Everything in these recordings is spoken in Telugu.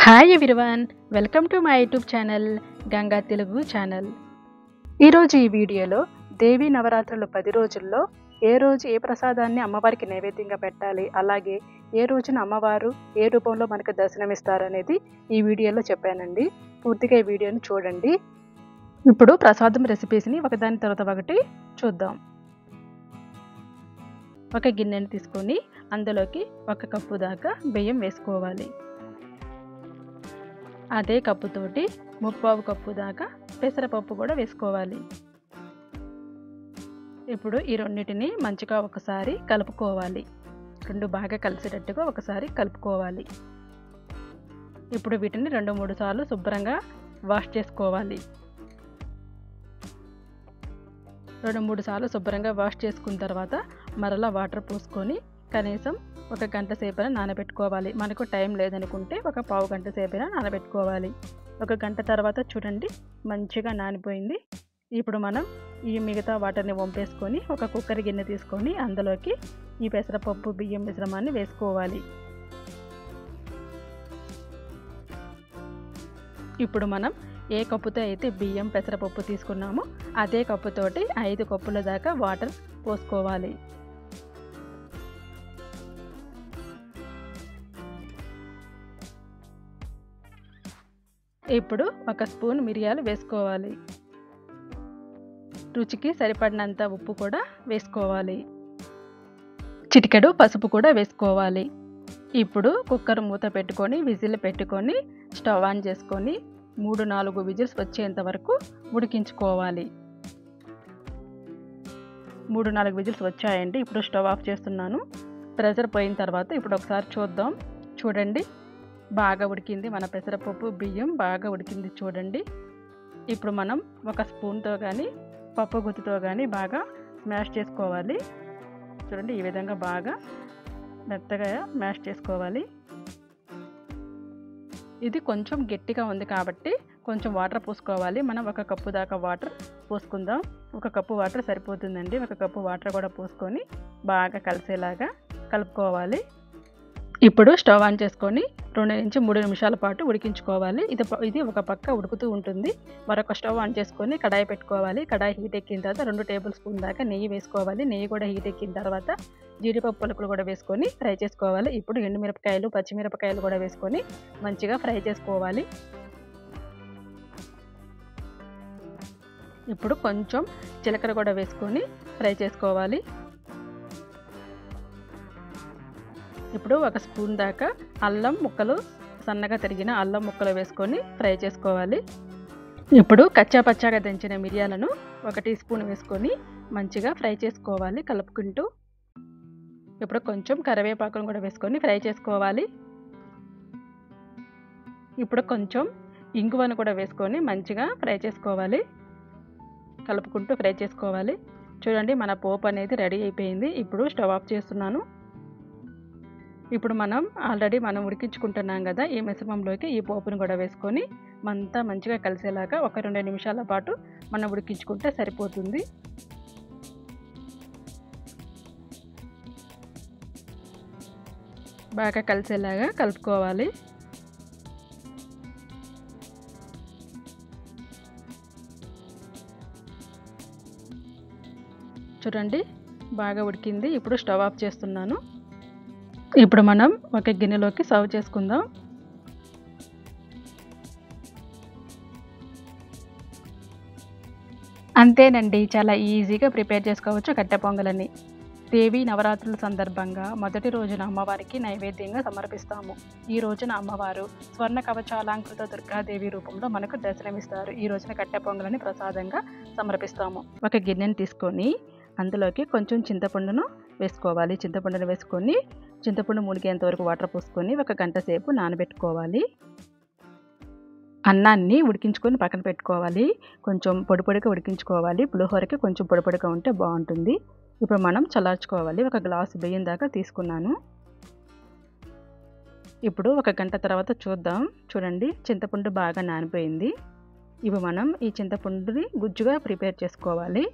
Hi everyone, welcome to my YouTube channel Ganga Telugu channel. ఈరోజు ఈ వీడియోలో దేవీ నవరాత్రులు 10 రోజుల్లో ఏ రోజు ఏ ప్రసాదాన్ని అమ్మవారికి నైవేద్యంగా పెట్టాలి, అలాగే ఏ రోజున అమ్మవారు ఏ రూపంలో మనకు దర్శనమిస్తారు అనేది ఈ వీడియోలో చెప్పానండి. పూర్తిగా ఈ వీడియోని చూడండి. ఇప్పుడు ప్రసాదం రెసిపీస్ని ఒకదాని తర్వాత ఒకటి చూద్దాం. ఒక గిన్నెని తీసుకొని అందులోకి 1 కప్పు దాకా బియ్యం వేసుకోవాలి. అదే కప్పుతోటి 3/4 కప్పు దాకా పెసరపప్పు కూడా వేసుకోవాలి. ఇప్పుడు ఈ రెండింటిని మంచిగా ఒకసారి కలుపుకోవాలి. రెండు బాగా కలిసేటట్టుగా ఒకసారి కలుపుకోవాలి. ఇప్పుడు వీటిని 2-3 సార్లు శుభ్రంగా వాష్ చేసుకోవాలి. 2-3 సార్లు శుభ్రంగా వాష్ చేసుకున్న తర్వాత మరలా వాటర్ పోసుకొని కనీసం 1 గంట సేపైనా నానబెట్టుకోవాలి. మనకు టైం లేదనుకుంటే 1/4 గంట సేపైనా నానబెట్టుకోవాలి. 1 గంట తర్వాత చూడండి మంచిగా నానిపోయింది. ఇప్పుడు మనం ఈ మిగతా వాటర్ని వంపేసుకొని ఒక కుక్కర్ గిన్నె తీసుకొని అందులోకి ఈ పెసరపప్పు బియ్యం మిశ్రమాన్ని వేసుకోవాలి. ఇప్పుడు మనం ఏ కప్పుతో అయితే బియ్యం పెసరపప్పు తీసుకున్నామో అదే కప్పుతోటి 5 కప్పుల దాకా వాటర్ పోసుకోవాలి. ఇప్పుడు 1 స్పూన్ మిరియాలు వేసుకోవాలి. రుచికి సరిపడినంత ఉప్పు కూడా వేసుకోవాలి. చిటికెడు పసుపు కూడా వేసుకోవాలి. ఇప్పుడు కుక్కర్ మూత పెట్టుకొని విజిల్ పెట్టుకొని స్టవ్ ఆన్ చేసుకొని 3-4 విజిల్స్ వచ్చేంత వరకు ఉడికించుకోవాలి. 3-4 విజిల్స్ వచ్చాయండి. ఇప్పుడు స్టవ్ ఆఫ్ చేస్తున్నాను. ప్రెషర్ పోయిన తర్వాత ఇప్పుడు ఒకసారి చూద్దాం. చూడండి బాగా ఉడికింది. మన పెసరపప్పు బియ్యం బాగా ఉడికింది చూడండి. ఇప్పుడు మనం 1 స్పూన్తో కానీ పప్పు గుత్తితో కానీ బాగా స్మాష్ చేసుకోవాలి. చూడండి ఈ విధంగా బాగా మెత్తగా మ్యాష్ చేసుకోవాలి. ఇది కొంచెం గట్టిగా ఉంది కాబట్టి కొంచెం వాటర్ పోసుకోవాలి. మనం 1 కప్పు దాకా వాటర్ పోసుకుందాం. 1 కప్పు వాటర్ సరిపోతుందండి. 1 కప్పు వాటర్ కూడా పోసుకొని బాగా కలిసేలాగా కలుపుకోవాలి. ఇప్పుడు స్టవ్ ఆన్ చేసుకొని 2-3 నిమిషాల పాటు ఉడికించుకోవాలి. ఇది ఒక పక్క ఉడుకుతూ ఉంటుంది. మరొక స్టవ్ ఆన్ చేసుకొని కడాయి పెట్టుకోవాలి. కడాయి హీట్ ఎక్కిన తర్వాత 2 టేబుల్ స్పూన్ దాకా నెయ్యి వేసుకోవాలి. నెయ్యి కూడా హీట్ ఎక్కిన తర్వాత జీడిపప్పు పలుకులు కూడా వేసుకొని ఫ్రై చేసుకోవాలి. ఇప్పుడు ఎండుమిరపకాయలు పచ్చిమిరపకాయలు కూడా వేసుకొని మంచిగా ఫ్రై చేసుకోవాలి. ఇప్పుడు కొంచెం జీలకర్ర కూడా వేసుకొని ఫ్రై చేసుకోవాలి. ఇప్పుడు 1 స్పూన్ దాకా అల్లం ముక్కలు సన్నగా తరిగిన అల్లం ముక్కలు వేసుకొని ఫ్రై చేసుకోవాలి. ఇప్పుడు కచ్చా పచ్చాగా దంచిన మిరియాలను 1 టీ స్పూన్ వేసుకొని మంచిగా ఫ్రై చేసుకోవాలి కలుపుకుంటూ. ఇప్పుడు కొంచెం కరివేపాకును కూడా వేసుకొని ఫ్రై చేసుకోవాలి. ఇప్పుడు కొంచెం ఇంగువను కూడా వేసుకొని మంచిగా ఫ్రై చేసుకోవాలి కలుపుకుంటూ ఫ్రై చేసుకోవాలి. చూడండి మన పోపు అనేది రెడీ అయిపోయింది. ఇప్పుడు స్టవ్ ఆఫ్ చేస్తున్నాను. ఇప్పుడు మనం ఆల్రెడీ ఉడికించుకుంటున్నాం కదా, ఈ మిశ్రమంలోకి ఈ పోపును కూడా వేసుకొని అంతా మంచిగా కలిసేలాగా 1-2 నిమిషాల పాటు మనం ఉడికించుకుంటే సరిపోతుంది. బాగా కలిసేలాగా కలుపుకోవాలి. చూడండి బాగా ఉడికింది. ఇప్పుడు స్టవ్ ఆఫ్ చేస్తున్నాను. ఇప్పుడు మనం ఒక గిన్నెలోకి సర్వ్ చేసుకుందాం. అంతేనండి, చాలా ఈజీగా ప్రిపేర్ చేసుకోవచ్చు కట్టె పొంగలని. దేవీ నవరాత్రుల సందర్భంగా మొదటి రోజున అమ్మవారికి నైవేద్యంగా సమర్పిస్తాము. ఈ రోజున అమ్మవారు స్వర్ణ కవచాలంకృత దుర్గాదేవి రూపంలో మనకు దర్శనమిస్తారు. ఈ రోజున కట్టె పొంగలని ప్రసాదంగా సమర్పిస్తాము. ఒక గిన్నెని తీసుకొని అందులోకి కొంచెం చింతపండును వేసుకోవాలి. చింతపండును వేసుకొని చింతపండు మునిగేంత వరకు వాటర్ పోసుకొని 1 గంట సేపు నానబెట్టుకోవాలి. అన్నాన్ని ఉడికించుకొని పక్కన పెట్టుకోవాలి. కొంచెం పొడిగా ఉడికించుకోవాలి. పులిహోరకి కొంచెం పొడిగా ఉంటే బాగుంటుంది. ఇప్పుడు మనం చల్లార్చుకోవాలి. 1 గ్లాసు బియ్యం దాకా తీసుకున్నాను. ఇప్పుడు 1 గంట తర్వాత చూద్దాం. చూడండి చింతపండు బాగా నానిపోయింది. ఇప్పుడు మనం ఈ చింతపండుని గుజ్జుగా ప్రిపేర్ చేసుకోవాలి.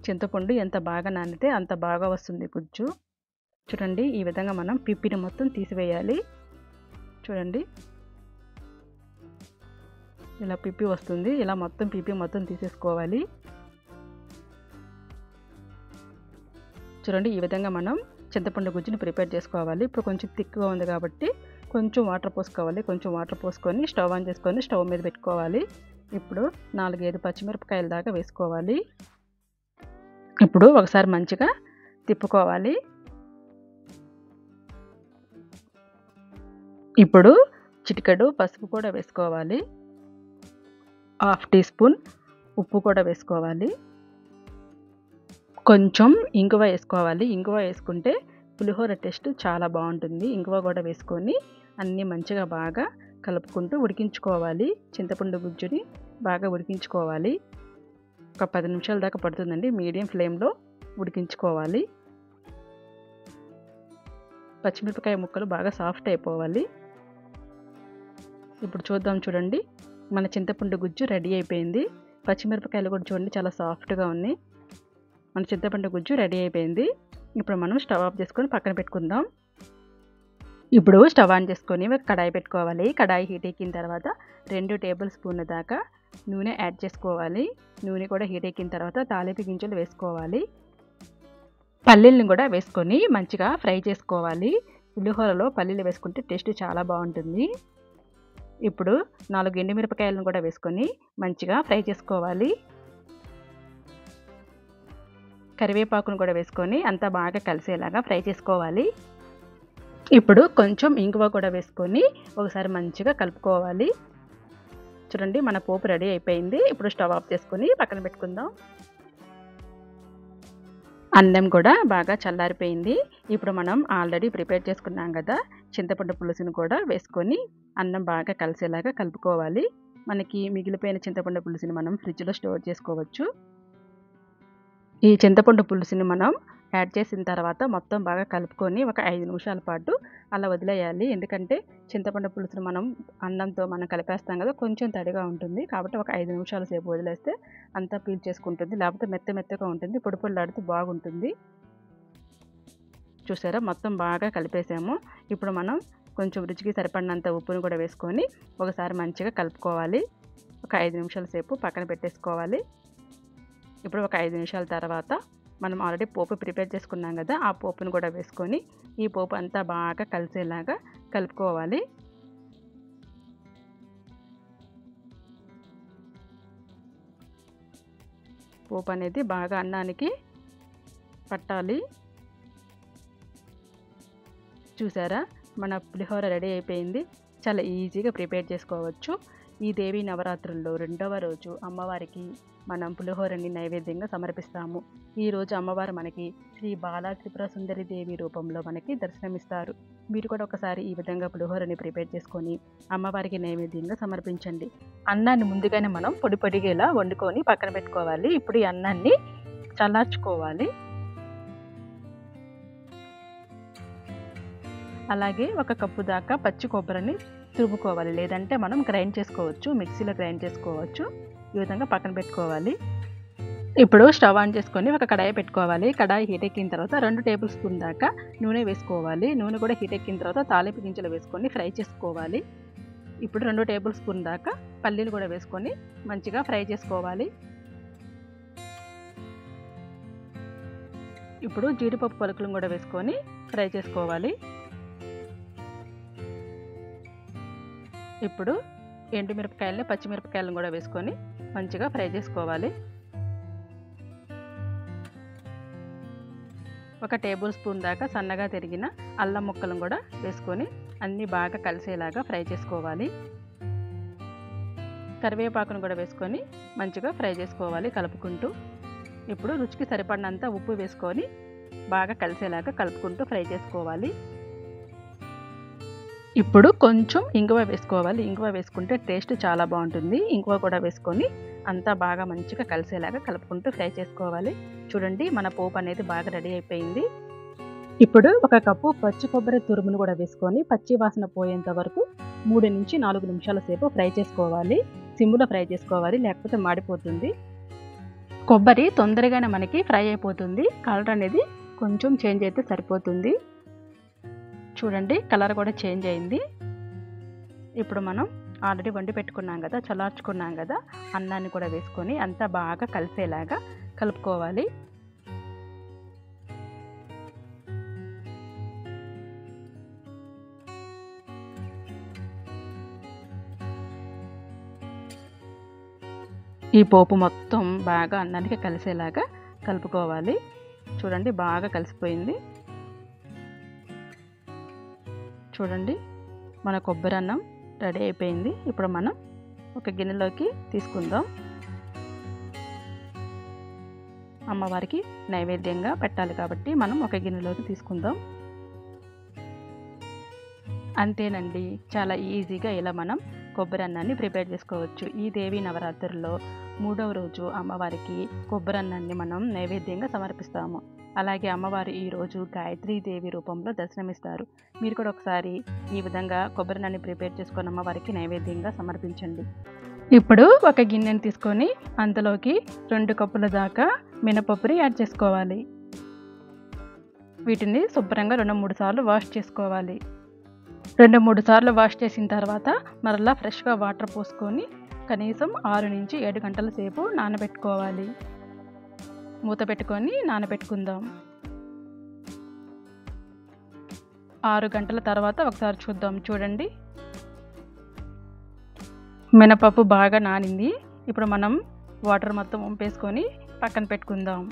చింతపండు ఎంత బాగా నానితే అంత బాగా వస్తుంది గుజ్జు. చూడండి ఈ విధంగా మనం పిప్పిని మొత్తం తీసివేయాలి. చూడండి ఇలా పిప్పి వస్తుంది. ఇలా మొత్తం పిప్పి మొత్తం తీసేసుకోవాలి. చూడండి ఈ విధంగా మనం చింతపండు గుజ్జుని ప్రిపేర్ చేసుకోవాలి. ఇప్పుడు కొంచెం థిక్గా ఉంది కాబట్టి కొంచెం వాటర్ పోసుకోవాలి. కొంచెం వాటర్ పోసుకొని స్టవ్ ఆన్ చేసుకొని స్టవ్ మీద పెట్టుకోవాలి. ఇప్పుడు 4-5 పచ్చిమిరపకాయల దాకా వేసుకోవాలి. ఇప్పుడు ఒకసారి మంచిగా తిప్పుకోవాలి. ఇప్పుడు చిటికెడు పసుపు కూడా వేసుకోవాలి. 1/2 టీ స్పూన్ ఉప్పు కూడా వేసుకోవాలి. కొంచెం ఇంగువ వేసుకోవాలి. ఇంగువ వేసుకుంటే పులిహోర టేస్ట్ చాలా బాగుంటుంది. ఇంగువ కూడా వేసుకొని అన్నీ మంచిగా బాగా కలుపుకుంటూ ఉడికించుకోవాలి. చింతపండు గుజ్జుని బాగా ఉడికించుకోవాలి. ఒక 10 నిమిషాల దాకా పడుతుందండి. మీడియం ఫ్లేమ్లో ఉడికించుకోవాలి. పచ్చిమిరపకాయ ముక్కలు బాగా సాఫ్ట్ అయిపోవాలి. ఇప్పుడు చూద్దాం. చూడండి మన చింతపండు గుజ్జు రెడీ అయిపోయింది. పచ్చిమిరపకాయలు కూడా చూడండి చాలా సాఫ్ట్గా ఉన్నాయి. మన చింతపండు గుజ్జు రెడీ అయిపోయింది. ఇప్పుడు మనం స్టవ్ ఆఫ్ చేసుకొని పక్కన పెట్టుకుందాం. ఇప్పుడు స్టవ్ ఆన్ చేసుకొని కడాయి పెట్టుకోవాలి. కడాయి హీట్ ఎక్కిన తర్వాత 2 టేబుల్ స్పూన్ల దాకా నూనె యాడ్ చేసుకోవాలి. నూనె కూడా హీట్ ఎక్కిన తర్వాత తాలింపు గింజలు వేసుకోవాలి. పల్లీలను కూడా వేసుకొని మంచిగా ఫ్రై చేసుకోవాలి. పులిహోరలో పల్లీలు వేసుకుంటే టేస్ట్ చాలా బాగుంటుంది. ఇప్పుడు 4 ఎండుమిరపకాయలను కూడా వేసుకొని మంచిగా ఫ్రై చేసుకోవాలి. కరివేపాకును కూడా వేసుకొని అంతా బాగా కలిసేలాగా ఫ్రై చేసుకోవాలి. ఇప్పుడు కొంచెం ఇంగువ కూడా వేసుకొని ఒకసారి మంచిగా కలుపుకోవాలి. చూడండి మన పోపు రెడీ అయిపోయింది. ఇప్పుడు స్టవ్ ఆఫ్ చేసుకొని పక్కన పెట్టుకుందాం. అన్నం కూడా బాగా చల్లారిపోయింది. ఇప్పుడు మనం ఆల్రెడీ ప్రిపేర్ చేసుకున్నాం కదా చింతపండు పులుసును కూడా వేసుకొని అన్నం బాగా కలిసేలాగా కలుపుకోవాలి. మనకి మిగిలిపోయిన చింతపండు పులుసుని మనం ఫ్రిడ్జ్లో స్టోర్ చేసుకోవచ్చు. ఈ చింతపండు పులుసుని మనం యాడ్ చేసిన తర్వాత మొత్తం బాగా కలుపుకొని ఒక 5 నిమిషాల పాటు అలా వదిలేయాలి. ఎందుకంటే చింతపండు పులుసుని మనం అన్నంతో మనం కలిపేస్తాం కదా కొంచెం తడిగా ఉంటుంది. కాబట్టి ఒక 5 నిమిషాల సేపు వదిలేస్తే అంతా పీల్ చేసుకుంటుంది. లేకపోతే మెత్తగా ఉంటుంది. పొడి పొడిలాడుతూ బాగుంటుంది. చూసారా మొత్తం బాగా కలిపేసాము. ఇప్పుడు మనం కొంచెం రుచికి సరిపడినంత ఉప్పును కూడా వేసుకొని ఒకసారి మంచిగా కలుపుకోవాలి. ఒక 5 నిమిషాల సేపు పక్కన పెట్టేసుకోవాలి. ఇప్పుడు ఒక 5 నిమిషాల తర్వాత మనం ఆల్రెడీ పోపు ప్రిపేర్ చేసుకున్నాం కదా ఆ పోపును కూడా వేసుకొని ఈ పోపు అంతా బాగా కలిసేలాగా కలుపుకోవాలి. పోపు అనేది బాగా అన్నానికి పట్టాలి. చూసారా మన పులిహోర రెడీ అయిపోయింది. చాలా ఈజీగా ప్రిపేర్ చేసుకోవచ్చు. ఈ దేవి నవరాత్రుల్లో 2వ రోజు అమ్మవారికి మనం పులిహోరని నైవేద్యంగా సమర్పిస్తాము. ఈరోజు అమ్మవారు మనకి శ్రీ బాలా త్రిపుర సుందరి దేవి రూపంలో మనకి దర్శనమిస్తారు. మీరు కూడా ఒకసారి ఈ విధంగా పులిహోరని ప్రిపేర్ చేసుకొని అమ్మవారికి నైవేద్యంగా సమర్పించండి. అన్నాన్ని ముందుగానే మనం పొడి పొడిగా ఇలా వండుకొని పక్కన పెట్టుకోవాలి. ఇప్పుడు ఈ అన్నాన్ని చల్లార్చుకోవాలి. అలాగే 1 కప్పు దాకా పచ్చి కొబ్బరిని తురుముకోవాలి. లేదంటే మనం గ్రైండ్ చేసుకోవచ్చు. మిక్సీలో గ్రైండ్ చేసుకోవచ్చు. ఈ విధంగా పక్కన పెట్టుకోవాలి. ఇప్పుడు స్టవ్ ఆన్ చేసుకొని ఒక కడాయి పెట్టుకోవాలి. కడాయి హీట్ ఎక్కిన తర్వాత 2 టేబుల్ స్పూన్ దాకా నూనె వేసుకోవాలి. నూనె కూడా హీట్ ఎక్కిన తర్వాత తాలింపు గింజలు వేసుకొని ఫ్రై చేసుకోవాలి. ఇప్పుడు 2 టేబుల్ స్పూన్ దాకా పల్లీలు కూడా వేసుకొని మంచిగా ఫ్రై చేసుకోవాలి. ఇప్పుడు జీడిపప్పు పలుకులను కూడా వేసుకొని ఫ్రై చేసుకోవాలి. ఇప్పుడు ఎండుమిరపకాయలని పచ్చిమిరపకాయలను కూడా వేసుకొని మంచిగా ఫ్రై చేసుకోవాలి. 1 టేబుల్ స్పూన్ దాకా సన్నగా తరిగిన అల్లం ముక్కలను కూడా వేసుకొని అన్నీ బాగా కలిసేలాగా ఫ్రై చేసుకోవాలి. కరివేపాకును కూడా వేసుకొని మంచిగా ఫ్రై చేసుకోవాలి కలుపుకుంటూ. ఇప్పుడు రుచికి సరిపడినంత ఉప్పు వేసుకొని బాగా కలిసేలాగా కలుపుకుంటూ ఫ్రై చేసుకోవాలి. ఇప్పుడు కొంచెం ఇంగువ వేసుకోవాలి. ఇంగువ వేసుకుంటే టేస్ట్ చాలా బాగుంటుంది. ఇంగువ కూడా వేసుకొని అంతా బాగా మంచిగా కలిసేలాగా కలుపుకుంటూ ఫ్రై చేసుకోవాలి. చూడండి మన పోపు అనేది బాగా రెడీ అయిపోయింది. ఇప్పుడు 1 కప్పు పచ్చి కొబ్బరి తురుమును కూడా వేసుకొని పచ్చి వాసన పోయేంత వరకు 3 నుంచి 4 నిమిషాల సేపు ఫ్రై చేసుకోవాలి. సిమ్లో ఫ్రై చేసుకోవాలి, లేకపోతే మాడిపోతుంది. కొబ్బరి తొందరగానే మనకి ఫ్రై అయిపోతుంది. కలర్ అనేది కొంచెం చేంజ్ అయితే సరిపోతుంది. చూడండి కలర్ కూడా చేంజ్ అయింది. ఇప్పుడు మనం ఆల్రెడీ వండి పెట్టుకున్నాం కదా, చల్లార్చుకున్నాం కదా, అన్నాన్ని కూడా వేసుకొని అంతా బాగా కలిసేలాగా కలుపుకోవాలి. ఈ పోపు మొత్తం బాగా అన్నానికి కలిసేలాగా కలుపుకోవాలి. చూడండి బాగా కలిసిపోయింది. చూడండి మన కొబ్బరి అన్నం రెడీ అయిపోయింది. ఇప్పుడు మనం ఒక గిన్నెలోకి తీసుకుందాం. అమ్మవారికి నైవేద్యంగా పెట్టాలి కాబట్టి మనం ఒక గిన్నెలోకి తీసుకుందాం. అంతేనండి, చాలా ఈజీగా ఇలా మనం కొబ్బరి అన్నాన్ని ప్రిపేర్ చేసుకోవచ్చు. ఈ దేవి నవరాత్రుల్లో 3వ రోజు అమ్మవారికి కొబ్బరి అన్నాన్ని మనం నైవేద్యంగా సమర్పిస్తాము. అలాగే అమ్మవారు ఈరోజు గాయత్రీదేవి రూపంలో దర్శనమిస్తారు. మీరు కూడా ఒకసారి ఈ విధంగా కొబ్బరి అన్నాన్ని ప్రిపేర్ చేసుకొని అమ్మవారికి నైవేద్యంగా సమర్పించండి. ఇప్పుడు ఒక గిన్నెని తీసుకొని అందులోకి 2 కప్పుల దాకా మినపప్పుని యాడ్ చేసుకోవాలి. వీటిని శుభ్రంగా 2-3 సార్లు వాష్ చేసుకోవాలి. 2-3 సార్లు వాష్ చేసిన తర్వాత మరలా ఫ్రెష్గా వాటర్ పోసుకొని కనీసం 6 నుంచి 7 గంటల సేపు నానబెట్టుకోవాలి. మూత పెట్టుకొని నానబెట్టుకుందాం. 6 గంటల తర్వాత ఒకసారి చూద్దాం. చూడండి మినపప్పు బాగా నానింది. ఇప్పుడు మనం వాటర్ మొత్తం వంపేసుకొని పక్కన పెట్టుకుందాం.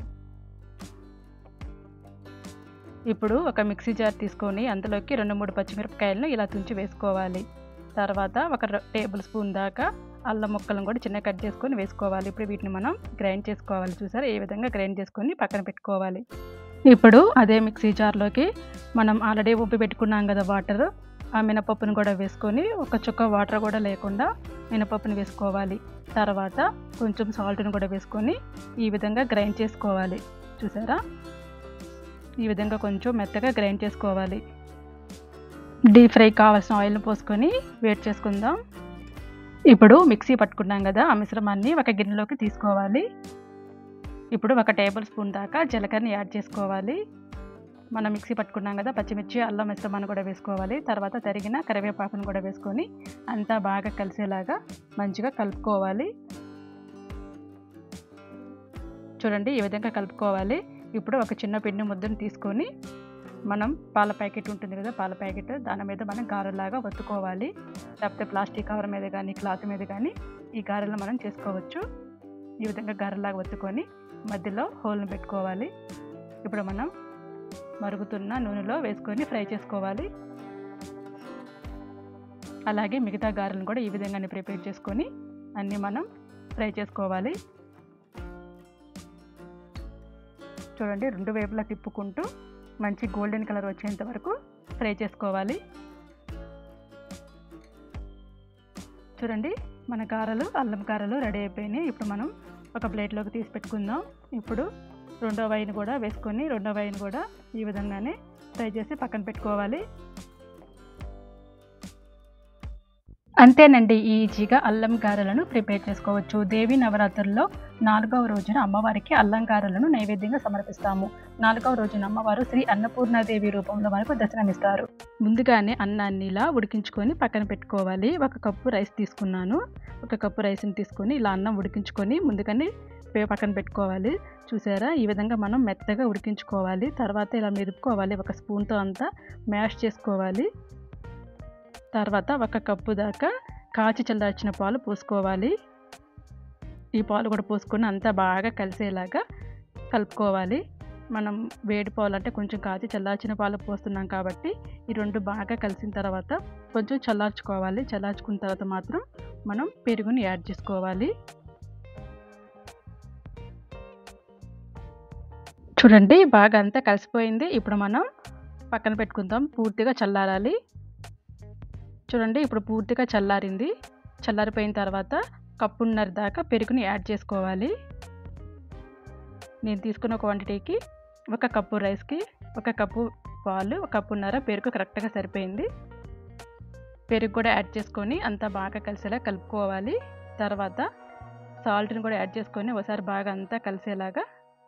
ఇప్పుడు ఒక మిక్సీ జార్ తీసుకొని అందులోకి 2-3 పచ్చిమిరపకాయలను ఇలా తుంచి వేసుకోవాలి. తర్వాత ఒక టేబుల్ స్పూన్ దాకా అల్లం ముక్కలను కూడా చిన్న కట్ చేసుకొని వేసుకోవాలి. ఇప్పుడు వీటిని మనం గ్రైండ్ చేసుకోవాలి. చూసారా ఏ విధంగా గ్రైండ్ చేసుకొని పక్కన పెట్టుకోవాలి. ఇప్పుడు అదే మిక్సీ జార్లోకి మనం ఆల్రెడీ ఉప్పి పెట్టుకున్నాం కదా వాటర్, ఆ మినపప్పును కూడా వేసుకొని ఒక చుక్క వాటర్ కూడా లేకుండా మినపప్పుని వేసుకోవాలి. తర్వాత కొంచెం సాల్ట్ని కూడా వేసుకొని ఈ విధంగా గ్రైండ్ చేసుకోవాలి. చూసారా ఈ విధంగా కొంచెం మెత్తగా గ్రైండ్ చేసుకోవాలి. డీప్ ఫ్రై కావాల్సిన ఆయిల్ని పోసుకొని వేడి చేసుకుందాం. ఇప్పుడు మిక్సీ పట్టుకున్నాం కదా, ఆ మిశ్రమాన్ని ఒక గిన్నెలోకి తీసుకోవాలి. ఇప్పుడు ఒక టేబుల్ స్పూన్ దాకా జీలకర్రని యాడ్ చేసుకోవాలి. మనం మిక్సీ పట్టుకున్నాం కదా, పచ్చిమిర్చి అల్లం మిశ్రమాన్ని కూడా వేసుకోవాలి. తర్వాత తరిగిన కరివేపాకును కూడా వేసుకొని అంతా బాగా కలిసేలాగా మంచిగా కలుపుకోవాలి. చూడండి ఈ విధంగా కలుపుకోవాలి. ఇప్పుడు ఒక చిన్న పిండి ముద్దను తీసుకొని మనం పాల ప్యాకెట్ ఉంటుంది కదా, పాల ప్యాకెట్ దాని మీద మనం గారెలాగా ఒత్తుకోవాలి. లేకపోతే ప్లాస్టిక్ కవర్ మీద కానీ క్లాత్ మీద కానీ ఈ గారెలు మనం చేసుకోవచ్చు. ఈ విధంగా గారెలాగా ఒత్తుకొని మధ్యలో హోల్ని పెట్టుకోవాలి. ఇప్పుడు మనం మరుగుతున్న నూనెలో వేసుకొని ఫ్రై చేసుకోవాలి. అలాగే మిగతా గారెలను కూడా ఈ విధంగానే ప్రిపేర్ చేసుకొని అన్నీ మనం ఫ్రై చేసుకోవాలి. చూడండి 2 వైపులా తిప్పుకుంటూ మంచి గోల్డెన్ కలర్ వచ్చేంత వరకు ఫ్రై చేసుకోవాలి. చూడండి మన గారెలు అల్లం గారెలు రెడీ అయిపోయినాయి. ఇప్పుడు మనం ఒక ప్లేట్లోకి తీసి పెట్టుకుందాం. ఇప్పుడు 2వ వైని కూడా వేసుకొని 2వ వైని కూడా ఈ విధంగానే ఫ్రై చేసి పక్కన పెట్టుకోవాలి. అంతేనండి, ఈజీగా అల్లం గారెలను ప్రిపేర్ చేసుకోవచ్చు. దేవి నవరాత్రుల్లో 4వ రోజున అమ్మవారికి అల్లం గారెలను నైవేద్యంగా సమర్పిస్తాము. 4వ రోజున అమ్మవారు శ్రీ అన్నపూర్ణాదేవి రూపంలో మనకు దర్శనమిస్తారు. ముందుగానే అన్నాన్ని ఇలా ఉడికించుకొని పక్కన పెట్టుకోవాలి. 1 కప్పు రైస్ తీసుకున్నాను. 1 కప్పు రైస్ని తీసుకొని ఇలా అన్నం ఉడికించుకొని ముందుగానే పక్కన పెట్టుకోవాలి. చూసారా ఈ విధంగా మనం మెత్తగా ఉడికించుకోవాలి. తర్వాత ఇలా మెదుపుకోవాలి. 1 స్పూన్తో అంతా మ్యాష్ చేసుకోవాలి. తర్వాత 1 కప్పు దాకా కాచి చల్లార్చిన పాలు పోసుకోవాలి. ఈ పాలు కూడా పోసుకొని అంతా బాగా కలిసేలాగా కలుపుకోవాలి. మనం వేడి పాలు అంటే కొంచెం కాచి చల్లార్చిన పాలు పోస్తున్నాం కాబట్టి ఈ 2 బాగా కలిసిన తర్వాత కొంచెం చల్లార్చుకోవాలి. చల్లార్చుకున్న తర్వాత మాత్రం మనం పెరుగుని యాడ్ చేసుకోవాలి. చూడండి బాగా అంతా కలిసిపోయింది. ఇప్పుడు మనం పక్కన పెట్టుకుందాం. పూర్తిగా చల్లారాలి. చూడండి ఇప్పుడు పూర్తిగా చల్లారింది. చల్లారిపోయిన తర్వాత 1.5 కప్పు దాకా పెరుగుని యాడ్ చేసుకోవాలి. నేను తీసుకున్న క్వాంటిటీకి 1 కప్పు రైస్కి 1 కప్పు పాలు 1.5 కప్పు పెరుగు కరెక్ట్గా సరిపోయింది. పెరుగు కూడా యాడ్ చేసుకొని అంతా బాగా కలిసేలా కలుపుకోవాలి. తర్వాత సాల్ట్ని కూడా యాడ్ చేసుకొని ఒకసారి బాగా అంతా కలిసేలాగా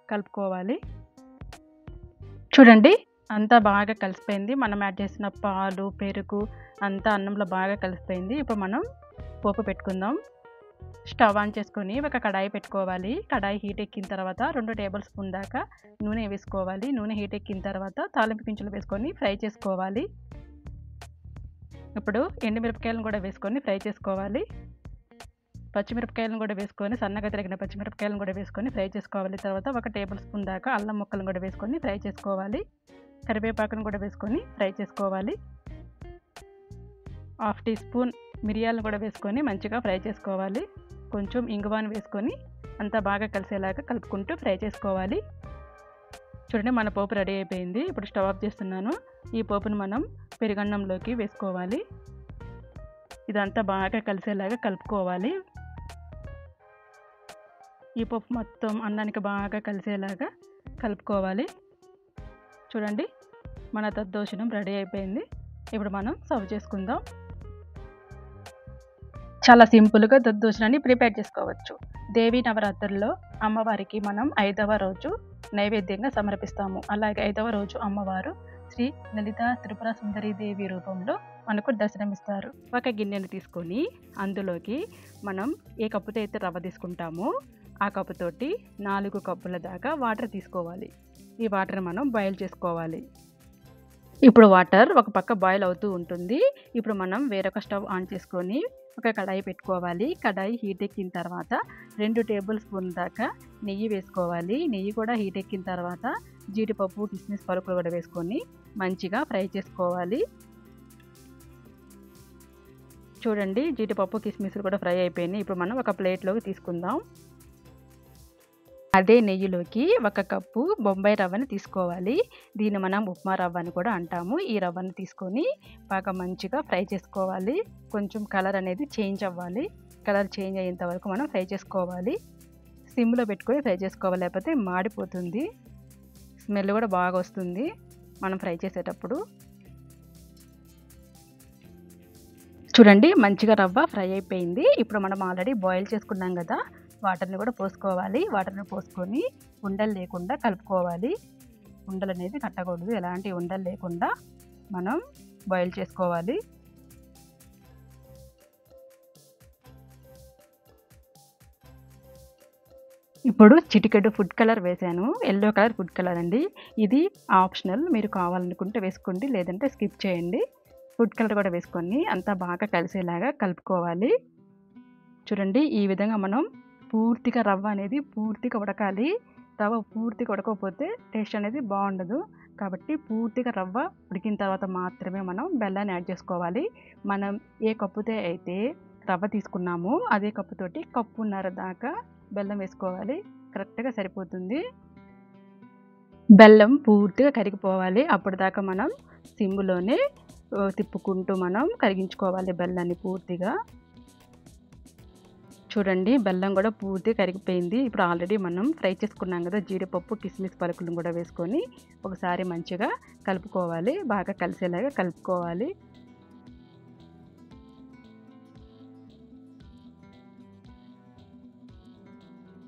కలుపుకోవాలి. చూడండి అంతా బాగా కలిసిపోయింది. మనం యాడ్ చేసిన పాలు, పెరుగు అంతా అన్నంలో బాగా కలిసిపోయింది. ఇప్పుడు మనం పోపు పెట్టుకుందాం. స్టవ్ ఆన్ చేసుకొని ఒక కడాయి పెట్టుకోవాలి. కడాయి హీట్ ఎక్కిన తర్వాత 2 టేబుల్ స్పూన్ దాకా నూనె వేసుకోవాలి. నూనె హీట్ ఎక్కిన తర్వాత తాలింపు గింజలు వేసుకొని ఫ్రై చేసుకోవాలి. ఇప్పుడు ఎండుమిరపకాయలను కూడా వేసుకొని ఫ్రై చేసుకోవాలి. పచ్చిమిరపకాయలను కూడా వేసుకొని సన్నగా తరిగిన పచ్చిమిరపకాయలను కూడా వేసుకొని ఫ్రై చేసుకోవాలి. తర్వాత 1 టేబుల్ స్పూన్ దాకా అల్లం ముక్కలను కూడా వేసుకొని ఫ్రై చేసుకోవాలి. కరివేపాకును కూడా వేసుకొని ఫ్రై చేసుకోవాలి. 1/2 టీ స్పూన్ మిరియాలను కూడా వేసుకొని మంచిగా ఫ్రై చేసుకోవాలి. కొంచెం ఇంగువను వేసుకొని అంతా బాగా కలిసేలాగా కలుపుకుంటూ ఫ్రై చేసుకోవాలి. చూడండి, మన పోపు రెడీ అయిపోయింది. ఇప్పుడు స్టవ్ ఆఫ్ చేస్తున్నాను. ఈ పోపును మనం పెరుగన్నంలోకి వేసుకోవాలి. ఇదంతా బాగా కలిసేలాగా కలుపుకోవాలి. ఈ పోపు మొత్తం అన్నానికి బాగా కలిసేలాగా కలుపుకోవాలి. చూడండి, మన దద్దోజనం రెడీ అయిపోయింది. ఇప్పుడు మనం సర్వ్ చేసుకుందాం. చాలా సింపుల్గా దద్దోజనాన్ని ప్రిపేర్ చేసుకోవచ్చు. దేవీ నవరాత్రుల్లో అమ్మవారికి మనం 5వ రోజు నైవేద్యంగా సమర్పిస్తాము. అలాగే 5వ రోజు అమ్మవారు శ్రీ లలితా త్రిపుర సుందరి దేవి రూపంలో మనకు దర్శనమిస్తారు. ఒక గిన్నెను తీసుకొని అందులోకి మనం ఏ కప్పుతో అయితే రవ్వ తీసుకుంటామో ఆ కప్పుతోటి 4 కప్పుల దాకా వాటర్ తీసుకోవాలి. ఈ వాటర్ మనం బాయిల్ చేసుకోవాలి. ఇప్పుడు వాటర్ ఒక పక్క బాయిల్ అవుతూ ఉంటుంది. ఇప్పుడు మనం వేరొక స్టవ్ ఆన్ చేసుకొని ఒక కడాయి పెట్టుకోవాలి. కడాయి హీట్ ఎక్కిన తర్వాత 2 టేబుల్ స్పూన్ దాకా నెయ్యి వేసుకోవాలి. నెయ్యి కూడా హీట్ ఎక్కిన తర్వాత జీడిపప్పు, కిస్మిస్ పలుకులు కూడా వేసుకొని మంచిగా ఫ్రై చేసుకోవాలి. చూడండి, జీడిపప్పు, కిస్మిస్లు కూడా ఫ్రై అయిపోయినాయి. ఇప్పుడు మనం ఒక ప్లేట్లోకి తీసుకుందాం. అదే నెయ్యిలోకి 1 కప్పు బొంబాయి రవ్వని తీసుకోవాలి. దీన్ని మనం ఉప్మా రవ్వ అని కూడా అంటాము. ఈ రవ్వని తీసుకొని బాగా మంచిగా ఫ్రై చేసుకోవాలి. కొంచెం కలర్ అనేది చేంజ్ అవ్వాలి. కలర్ చేంజ్ అయ్యేంత వరకు మనం ఫ్రై చేసుకోవాలి. సిమ్లో పెట్టుకొని ఫ్రై చేసుకోవాలి, లేకపోతే మాడిపోతుంది. స్మెల్ కూడా బాగా వస్తుంది మనం ఫ్రై చేసేటప్పుడు. చూడండి, మంచిగా రవ్వ ఫ్రై అయిపోయింది. ఇప్పుడు మనం ఆల్రెడీ బాయిల్ చేసుకున్నాం కదా, వాటర్ని కూడా పోసుకోవాలి. వాటర్ని పోసుకొని ఉండలు లేకుండా కలుపుకోవాలి. ఉండలు అనేది కట్టకూడదు. ఎలాంటి ఉండలు లేకుండా మనం బాయిల్ చేసుకోవాలి. ఇప్పుడు చిటికెడు ఫుడ్ కలర్ వేసాను. ఎల్లో కలర్ ఫుడ్ కలర్ అండి. ఇది ఆప్షనల్, మీరు కావాలనుకుంటే వేసుకోండి, లేదంటే స్కిప్ చేయండి. ఫుడ్ కలర్ కూడా వేసుకొని అంతా బాగా కలిసేలాగా కలుపుకోవాలి. చూడండి, ఈ విధంగా మనం పూర్తిగా రవ్వ అనేది పూర్తిగా ఉడకాలి. రవ్వ పూర్తిగా ఉడకపోతే టేస్ట్ అనేది బాగుండదు. కాబట్టి పూర్తిగా రవ్వ ఉడికిన తర్వాత మాత్రమే మనం బెల్లాన్ని యాడ్ చేసుకోవాలి. మనం ఏ కప్పుతో అయితే రవ్వ తీసుకున్నామో అదే కప్పుతోటి 1.5 కప్పు దాకా బెల్లం వేసుకోవాలి. కరెక్ట్గా సరిపోతుంది. బెల్లం పూర్తిగా కరిగిపోవాలి. అప్పటిదాకా మనం సిమ్లోనే తిప్పుకుంటూ మనం కరిగించుకోవాలి బెల్లాన్ని పూర్తిగా. చూడండి, బెల్లం కూడా పూర్తిగా కరిగిపోయింది. ఇప్పుడు ఆల్రెడీ మనం ఫ్రై చేసుకున్నాం కదా జీడిపప్పు, కిస్మిస్ పలుకులను కూడా వేసుకొని ఒకసారి మంచిగా కలుపుకోవాలి. బాగా కలిసేలాగా కలుపుకోవాలి.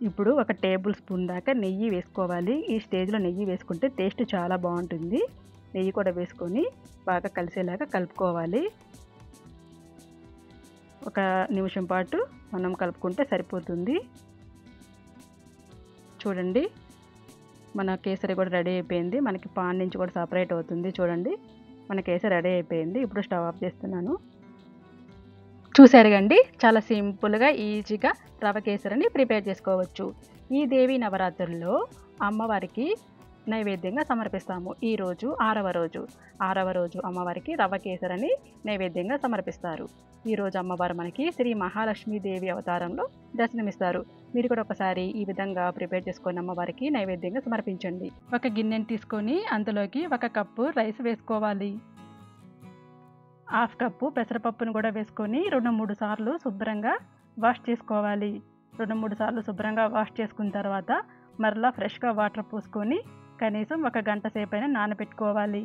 ఇప్పుడు 1 టేబుల్ స్పూన్ దాకా నెయ్యి వేసుకోవాలి. ఈ స్టేజ్లో నెయ్యి వేసుకుంటే టేస్ట్ చాలా బాగుంటుంది. నెయ్యి కూడా వేసుకొని బాగా కలిసేలాగా కలుపుకోవాలి. 1 నిమిషం పాటు మనం కలుపుకుంటే సరిపోతుంది. చూడండి, మన కేసరి కూడా రెడీ అయిపోయింది. మనకి పాన్ నుంచి కూడా సపరేట్ అవుతుంది. చూడండి, మన కేసరి రెడీ అయిపోయింది. ఇప్పుడు స్టవ్ ఆఫ్ చేస్తున్నాను. చూసారు కండి, చాలా సింపుల్గా ఈజీగా రవ్వ కేసరిని ప్రిపేర్ చేసుకోవచ్చు. ఈ దేవీ నవరాత్రుల్లో అమ్మవారికి నైవేద్యంగా సమర్పిస్తాము. ఈరోజు 6వ రోజు. 6వ రోజు అమ్మవారికి రవ్వ కేసరిని నైవేద్యంగా సమర్పిస్తారు. ఈరోజు అమ్మవారు మనకి శ్రీ మహాలక్ష్మీదేవి అవతారంలో దర్శనమిస్తారు. మీరు కూడా ఒకసారి ఈ విధంగా ప్రిపేర్ చేసుకొని అమ్మవారికి నైవేద్యంగా సమర్పించండి. 1 గిన్నెని తీసుకొని అందులోకి 1 కప్పు రైస్ వేసుకోవాలి. 1/2 కప్పు పెసరపప్పును కూడా వేసుకొని 2-3 సార్లు శుభ్రంగా వాష్ చేసుకోవాలి. 2-3 సార్లు శుభ్రంగా వాష్ చేసుకున్న తర్వాత మరలా ఫ్రెష్గా వాటర్ పోసుకొని కనీసం 1 గంట సేపైనా నానబెట్టుకోవాలి.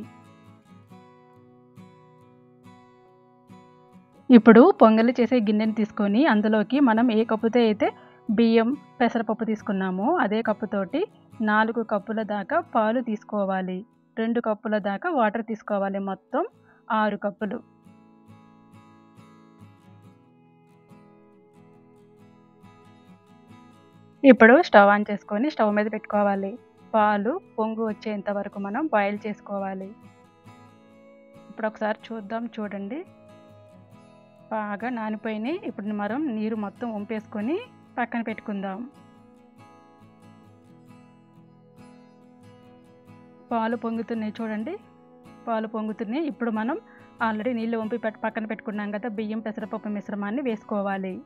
ఇప్పుడు పొంగలి చేసే గిన్నెని తీసుకొని అందులోకి మనం ఏ కప్పుతో అయితే బియ్యం, పెసరపప్పు తీసుకున్నామో అదే కప్పుతోటి 4 కప్పుల దాకా పాలు తీసుకోవాలి. 2 కప్పుల దాకా వాటర్ తీసుకోవాలి. మొత్తం 6 కప్పులు. ఇప్పుడు స్టవ్ ఆన్ చేసుకొని స్టవ్ మీద పెట్టుకోవాలి. పాలు పొంగు వచ్చేంత వరకు మనం బాయిల్ చేసుకోవాలి. ఇప్పుడు ఒకసారి చూద్దాం. చూడండి, బాగా నానిపోయినాయి. ఇప్పుడు మనం నీరు మొత్తం వంపేసుకొని పక్కన పెట్టుకుందాం. పాలు పొంగుతున్నాయి చూడండి, పాలు పొంగుతున్నాయి. ఇప్పుడు మనం ఆల్రెడీ నీళ్ళు వంపి పక్కన పెట్టుకున్నాం కదా, బియ్యం పెసరపప్పు మిశ్రమాన్ని వేసుకోవాలి.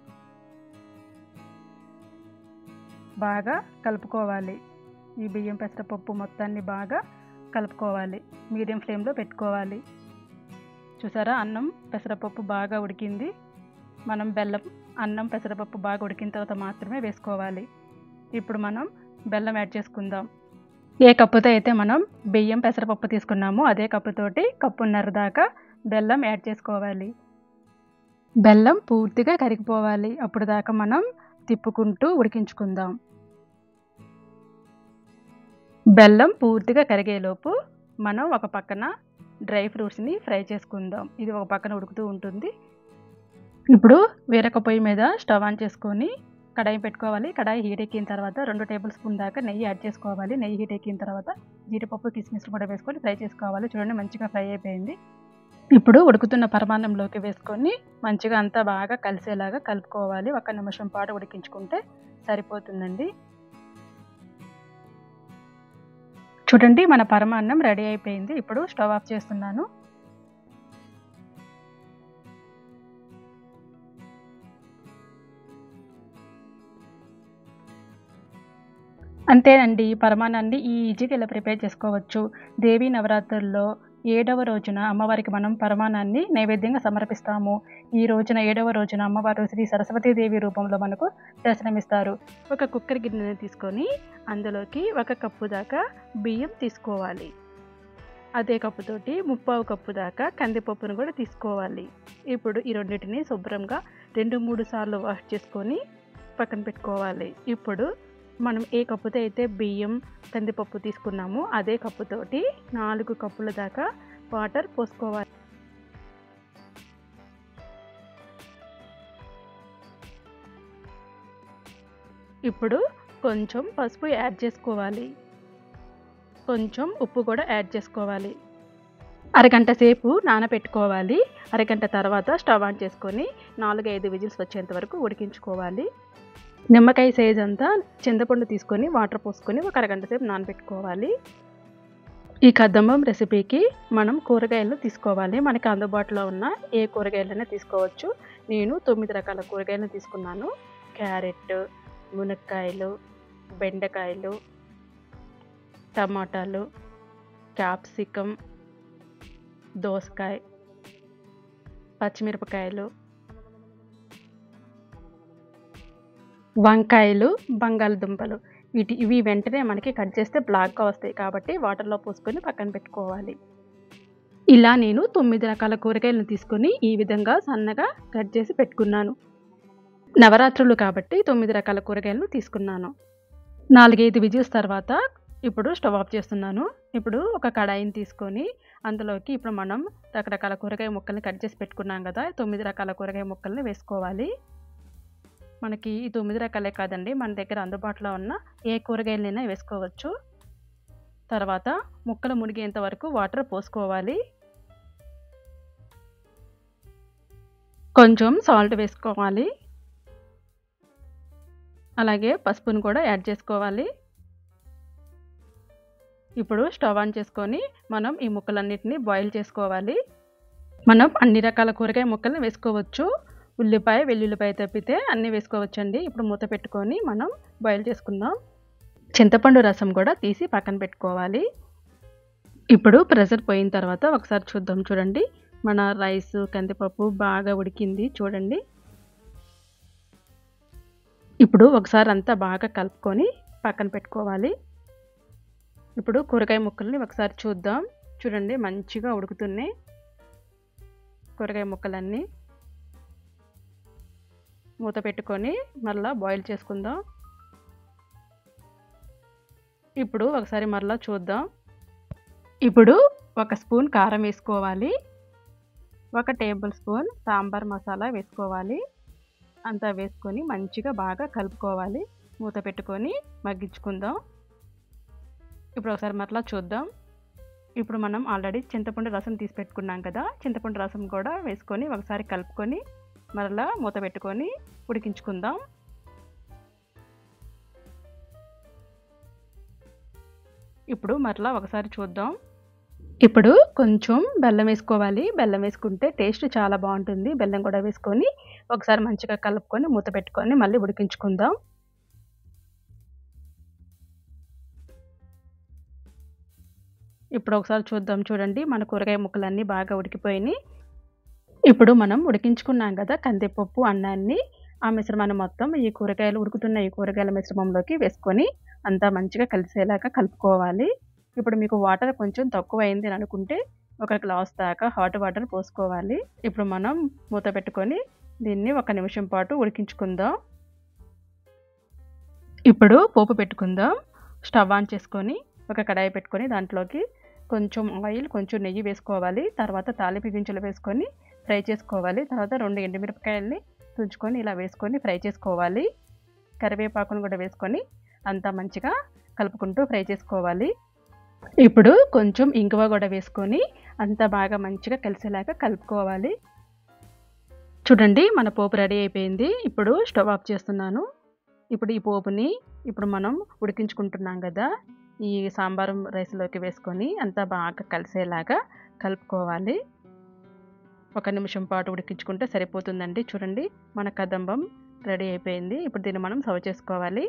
బాగా కలుపుకోవాలి. ఈ బియ్యం పెసరపప్పు మొత్తాన్ని బాగా కలుపుకోవాలి. మీడియం ఫ్లేమ్లో పెట్టుకోవాలి. చూసారా, అన్నం పెసరపప్పు బాగా ఉడికింది. మనం బెల్లం అన్నం పెసరపప్పు బాగా ఉడికిన తర్వాత మాత్రమే వేసుకోవాలి. ఇప్పుడు మనం బెల్లం యాడ్ చేసుకుందాం. ఏ కప్పుతో అయితే మనం బియ్యం పెసరపప్పు తీసుకున్నామో అదే కప్పుతోటి కప్పున్నర దాకా బెల్లం యాడ్ చేసుకోవాలి. బెల్లం పూర్తిగా కరిగిపోవాలి. అప్పుడు దాకా మనం తిప్పుకుంటూ ఉడికించుకుందాం. బెల్లం పూర్తిగా కరిగేలోపు మనం ఒక పక్కన డ్రై ఫ్రూట్స్ని ఫ్రై చేసుకుందాం. ఇది ఒక పక్కన ఉడుకుతూ ఉంటుంది. ఇప్పుడు వేరొక పొయ్యి మీద స్టవ్ ఆన్ చేసుకొని కడాయి పెట్టుకోవాలి. కడాయి హీట్ ఎక్కిన తర్వాత 2 టేబుల్ స్పూన్ దాకా నెయ్యి యాడ్ చేసుకోవాలి. నెయ్యి హీట్ ఎక్కిన తర్వాత జీడిపప్పు కిస్మిస్ కూడా వేసుకొని ఫ్రై చేసుకోవాలి. చూడండి, మంచిగా ఫ్రై అయిపోయింది. ఇప్పుడు ఉడుకుతున్న పరమాన్నంలోకి వేసుకొని మంచిగా అంతా బాగా కలిసేలాగా కలుపుకోవాలి. 1 నిమిషం పాటు ఉడికించుకుంటే సరిపోతుందండి. చూడండి, మన పరమాన్నం రెడీ అయిపోయింది. ఇప్పుడు స్టవ్ ఆఫ్ చేస్తున్నాను. అంతేనండి, పరమాన్నాన్ని ఈజీగా ఇలా ప్రిపేర్ చేసుకోవచ్చు. దేవీ నవరాత్రుల్లో 7వ రోజున అమ్మవారికి మనం పరమాన్నాన్ని నైవేద్యంగా సమర్పిస్తాము. ఈ రోజున 7వ రోజున అమ్మవారు శ్రీ సరస్వతీదేవి రూపంలో మనకు దర్శనమిస్తారు. ఒక కుక్కర్ గిన్నెని తీసుకొని అందులోకి 1 కప్పు దాకా బియ్యం తీసుకోవాలి. అదే కప్పుతోటి 3/4 కప్పు దాకా కందిపప్పును కూడా తీసుకోవాలి. ఇప్పుడు ఈ రెండింటిని శుభ్రంగా 2-3 సార్లు వాష్ చేసుకొని పక్కన పెట్టుకోవాలి. ఇప్పుడు మనం ఏ కప్పుతో అయితే బియ్యం కందిపప్పు తీసుకున్నామో అదే కప్పుతోటి 4 కప్పుల దాకా వాటర్ పోసుకోవాలి. ఇప్పుడు కొంచెం పసుపు యాడ్ చేసుకోవాలి. కొంచెం ఉప్పు కూడా యాడ్ చేసుకోవాలి. అరగంట సేపు నానబెట్టుకోవాలి. అరగంట తర్వాత స్టవ్ ఆన్ చేసుకొని 4-5 విజిల్స్ వచ్చేంత వరకు ఉడికించుకోవాలి. నిమ్మకాయ సైజ్ అంతా చింతపండు తీసుకొని వాటర్ పోసుకొని 1 అరగంట సేపు నానబెట్టుకోవాలి. ఈ కదంబం రెసిపీకి మనం కూరగాయలు తీసుకోవాలి. మనకి అందుబాటులో ఉన్న ఏ కూరగాయలైనా తీసుకోవచ్చు. నేను 9 రకాల కూరగాయలను తీసుకున్నాను. క్యారెట్, మునక్కాయలు, బెండకాయలు, టమాటాలు, క్యాప్సికమ్, దోసకాయ, పచ్చిమిరపకాయలు, వంకాయలు, బంగాళదుంపలు. ఇవి వెంటనే మనకి కట్ చేస్తే బ్లాక్గా వస్తాయి కాబట్టి వాటర్లో పోసుకొని పక్కన పెట్టుకోవాలి. ఇలా నేను 9 రకాల కూరగాయలను తీసుకొని ఈ విధంగా సన్నగా కట్ చేసి పెట్టుకున్నాను. నవరాత్రులు కాబట్టి 9 రకాల కూరగాయలను తీసుకున్నాను. 4-5 విజిల్స్ తర్వాత ఇప్పుడు స్టవ్ ఆఫ్ చేస్తున్నాను. ఇప్పుడు ఒక కడాయిని తీసుకొని అందులోకి ఇప్పుడు మనం రకరకాల కూరగాయ ముక్కల్ని కట్ చేసి పెట్టుకున్నాం కదా, 9 రకాల కూరగాయ ముక్కల్ని వేసుకోవాలి. మనకి ఈ 9 రకాలే కాదండి, మన దగ్గర అందుబాటులో ఉన్న ఏ కూరగాయలైనా వేసుకోవచ్చు. తర్వాత ముక్కలు మునిగేంత వరకు వాటర్ పోసుకోవాలి. కొంచెం సాల్ట్ వేసుకోవాలి. అలాగే పసుపును కూడా యాడ్ చేసుకోవాలి. ఇప్పుడు స్టవ్ ఆన్ చేసుకొని మనం ఈ ముక్కలన్నిటిని బాయిల్ చేసుకోవాలి. మనం అన్ని రకాల కూరగాయ ముక్కల్ని వేసుకోవచ్చు. ఉల్లిపాయ, వెల్లుల్లిపాయ తప్పితే అన్నీ వేసుకోవచ్చండి. ఇప్పుడు మూత పెట్టుకొని మనం బాయిల్ చేసుకుందాం. చింతపండు రసం కూడా తీసి పక్కన పెట్టుకోవాలి. ఇప్పుడు ప్రెషర్ పోయిన తర్వాత ఒకసారి చూద్దాం. చూడండి, మన రైస్ కందిపప్పు బాగా ఉడికింది చూడండి. ఇప్పుడు ఒకసారి అంతా బాగా కలుపుకొని పక్కన పెట్టుకోవాలి. ఇప్పుడు కూరగాయ ముక్కల్ని ఒకసారి చూద్దాం. చూడండి, మంచిగా ఉడుకుతున్నాయి కూరగాయ ముక్కలన్నీ. మూత పెట్టుకొని మరలా బాయిల్ చేసుకుందాం. ఇప్పుడు ఒకసారి మరలా చూద్దాం. ఇప్పుడు ఒక స్పూన్ కారం వేసుకోవాలి, 1 టేబుల్ స్పూన్ సాంబార్ మసాలా వేసుకోవాలి. అంతా వేసుకొని మంచిగా బాగా కలుపుకోవాలి. మూత పెట్టుకొని మగ్గించుకుందాం. ఇప్పుడు ఒకసారి మరలా చూద్దాం. ఇప్పుడు మనం ఆల్రెడీ చింతపండు రసం తీసి పెట్టుకున్నాం కదా, చింతపండు రసం కూడా వేసుకొని ఒకసారి కలుపుకొని మరలా మూత పెట్టుకొని ఉడికించుకుందాం. ఇప్పుడు మరలా ఒకసారి చూద్దాం. ఇప్పుడు కొంచెం బెల్లం వేసుకోవాలి. బెల్లం వేసుకుంటే టేస్ట్ చాలా బాగుంటుంది. బెల్లం కూడా వేసుకొని ఒకసారి మంచిగా కలుపుకొని మూత పెట్టుకొని మళ్ళీ ఉడికించుకుందాం. ఇప్పుడు ఒకసారి చూద్దాం. చూడండి, మన కూరగాయ ముక్కలన్నీ బాగా ఉడికిపోయినాయి. ఇప్పుడు మనం ఉడికించుకున్నాం కదా కందిపప్పు అన్నాన్ని, ఆ మిశ్రమాన్ని మొత్తం ఈ కూరగాయల మిశ్రమంలోకి వేసుకొని అంతా మంచిగా కలిసేలాగా కలుపుకోవాలి. ఇప్పుడు మీకు వాటర్ కొంచెం తక్కువ అయింది అని అనుకుంటే 1 గ్లాస్ దాకా హాట్ వాటర్ పోసుకోవాలి. ఇప్పుడు మనం మూత పెట్టుకొని దీన్ని 1 నిమిషం పాటు ఉడికించుకుందాం. ఇప్పుడు పోపు పెట్టుకుందాం. స్టవ్ ఆన్ చేసుకొని ఒక కడాయి పెట్టుకొని దాంట్లోకి కొంచెం ఆయిల్, కొంచెం నెయ్యి వేసుకోవాలి. తర్వాత తాలింపు గింజలు వేసుకొని ఫ్రై చేసుకోవాలి. తర్వాత 2 ఎండుమిరపకాయల్ని తుంచుకొని ఇలా వేసుకొని ఫ్రై చేసుకోవాలి. కరివేపాకును కూడా వేసుకొని అంతా మంచిగా కలుపుకుంటూ ఫ్రై చేసుకోవాలి. ఇప్పుడు కొంచెం ఇంగువ కూడా వేసుకొని అంతా బాగా మంచిగా కలిసేలాగా కలుపుకోవాలి. చూడండి, మన పోపు రెడీ అయిపోయింది. ఇప్పుడు స్టవ్ ఆఫ్ చేస్తున్నాను. ఇప్పుడు ఈ పోపుని ఇప్పుడు మనం ఉడికించుకుంటున్నాం కదా ఈ సాంబార్ రైస్లోకి వేసుకొని అంతా బాగా కలిసేలాగా కలుపుకోవాలి. 1 నిమిషం పాటు ఉడికించుకుంటే సరిపోతుందండి. చూడండి, మన కదంబం రెడీ అయిపోయింది. ఇప్పుడు దీన్ని మనం సర్వ్ చేసుకోవాలి.